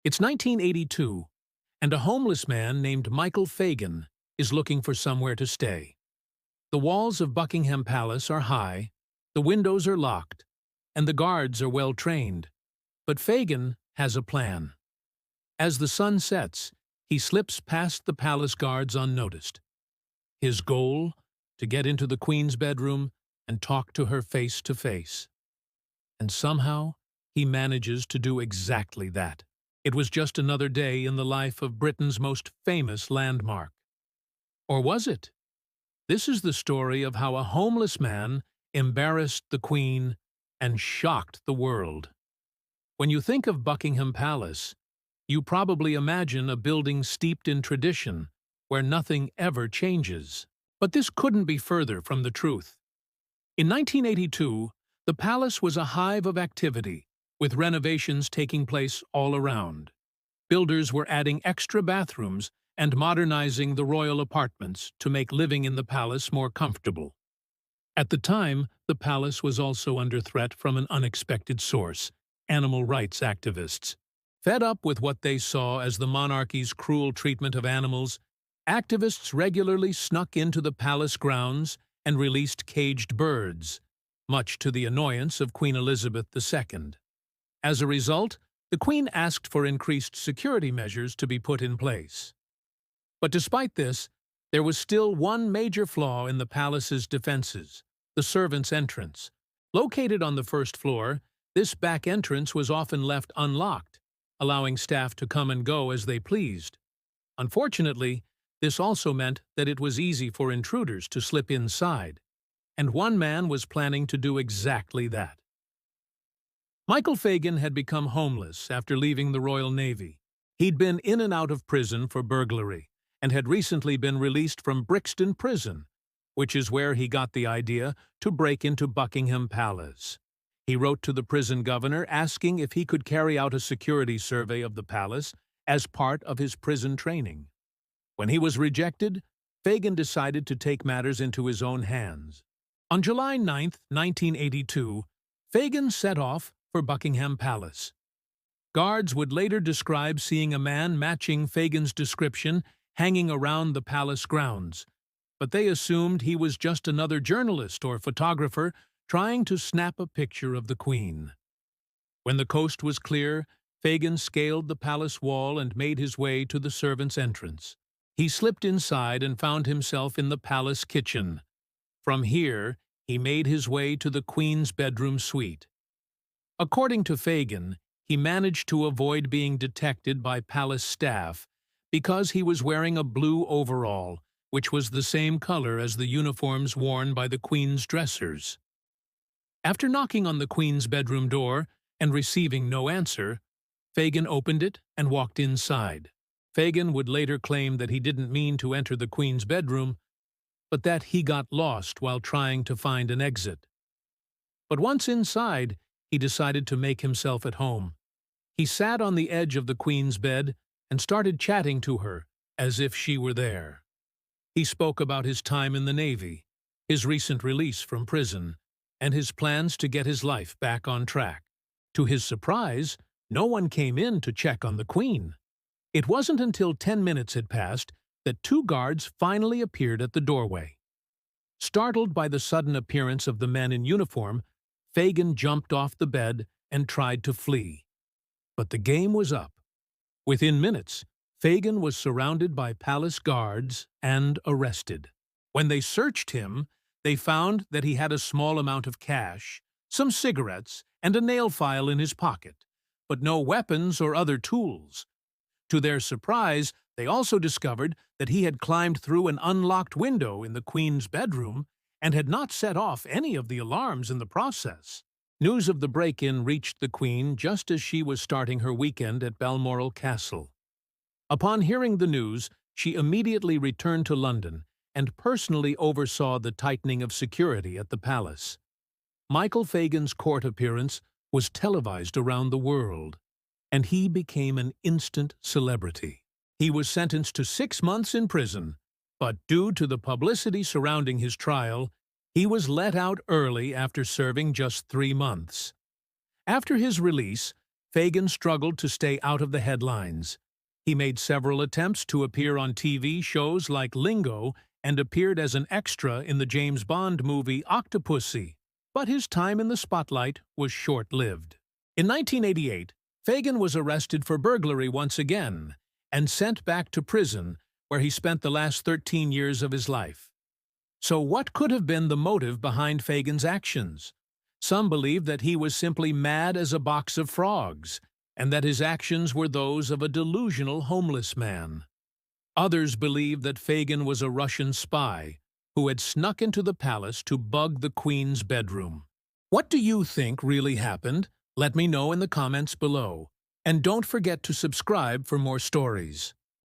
It's 1982, and a homeless man named Michael Fagan is looking for somewhere to stay. The walls of Buckingham Palace are high, the windows are locked, and the guards are well trained. But Fagan has a plan. As the sun sets, he slips past the palace guards unnoticed. His goal? To get into the Queen's bedroom and talk to her face to face. And somehow, he manages to do exactly that. It was just another day in the life of Britain's most famous landmark. Or was it? This is the story of how a homeless man embarrassed the Queen and shocked the world. When you think of Buckingham Palace, you probably imagine a building steeped in tradition, where nothing ever changes. But this couldn't be further from the truth. In 1982, the palace was a hive of activity, with renovations taking place all around. Builders were adding extra bathrooms and modernizing the royal apartments to make living in the palace more comfortable. At the time, the palace was also under threat from an unexpected source: animal rights activists. Fed up with what they saw as the monarchy's cruel treatment of animals, activists regularly snuck into the palace grounds and released caged birds, much to the annoyance of Queen Elizabeth II. As a result, the Queen asked for increased security measures to be put in place. But despite this, there was still one major flaw in the palace's defenses: the servants' entrance. Located on the first floor, this back entrance was often left unlocked, allowing staff to come and go as they pleased. Unfortunately, this also meant that it was easy for intruders to slip inside, and one man was planning to do exactly that. Michael Fagan had become homeless after leaving the Royal Navy. He'd been in and out of prison for burglary, and had recently been released from Brixton Prison, which is where he got the idea to break into Buckingham Palace. He wrote to the prison governor asking if he could carry out a security survey of the palace as part of his prison training. When he was rejected, Fagan decided to take matters into his own hands. On July 9, 1982, Fagan set off for Buckingham Palace. Guards would later describe seeing a man matching Fagan's description hanging around the palace grounds, but they assumed he was just another journalist or photographer trying to snap a picture of the Queen. When the coast was clear, Fagan scaled the palace wall and made his way to the servants' entrance. He slipped inside and found himself in the palace kitchen. From here, he made his way to the Queen's bedroom suite. According to Fagan, he managed to avoid being detected by palace staff because he was wearing a blue overall, which was the same color as the uniforms worn by the Queen's dressers. After knocking on the Queen's bedroom door and receiving no answer, Fagan opened it and walked inside. Fagan would later claim that he didn't mean to enter the Queen's bedroom, but that he got lost while trying to find an exit. But once inside, he decided to make himself at home. He sat on the edge of the Queen's bed and started chatting to her as if she were there. He spoke about his time in the Navy, his recent release from prison, and his plans to get his life back on track. To his surprise, no one came in to check on the Queen. It wasn't until 10 minutes had passed that two guards finally appeared at the doorway. Startled by the sudden appearance of the men in uniform, Fagan jumped off the bed and tried to flee. But the game was up. Within minutes, Fagan was surrounded by palace guards and arrested. When they searched him, they found that he had a small amount of cash, some cigarettes, and a nail file in his pocket, but no weapons or other tools. To their surprise, they also discovered that he had climbed through an unlocked window in the Queen's bedroom and had not set off any of the alarms in the process. News of the break-in reached the Queen just as she was starting her weekend at Balmoral Castle. Upon hearing the news, she immediately returned to London and personally oversaw the tightening of security at the palace. Michael Fagan's court appearance was televised around the world, and he became an instant celebrity. He was sentenced to 6 months in prison, but due to the publicity surrounding his trial, he was let out early after serving just 3 months. After his release, Fagin struggled to stay out of the headlines. He made several attempts to appear on TV shows like Lingo and appeared as an extra in the James Bond movie Octopussy, but his time in the spotlight was short-lived. In 1988, Fagin was arrested for burglary once again and sent back to prison, where he spent the last 13 years of his life. So what could have been the motive behind Fagin's actions? Some believe that he was simply mad as a box of frogs, and that his actions were those of a delusional homeless man. Others believe that Fagin was a Russian spy who had snuck into the palace to bug the Queen's bedroom. What do you think really happened? Let me know in the comments below. And don't forget to subscribe for more stories.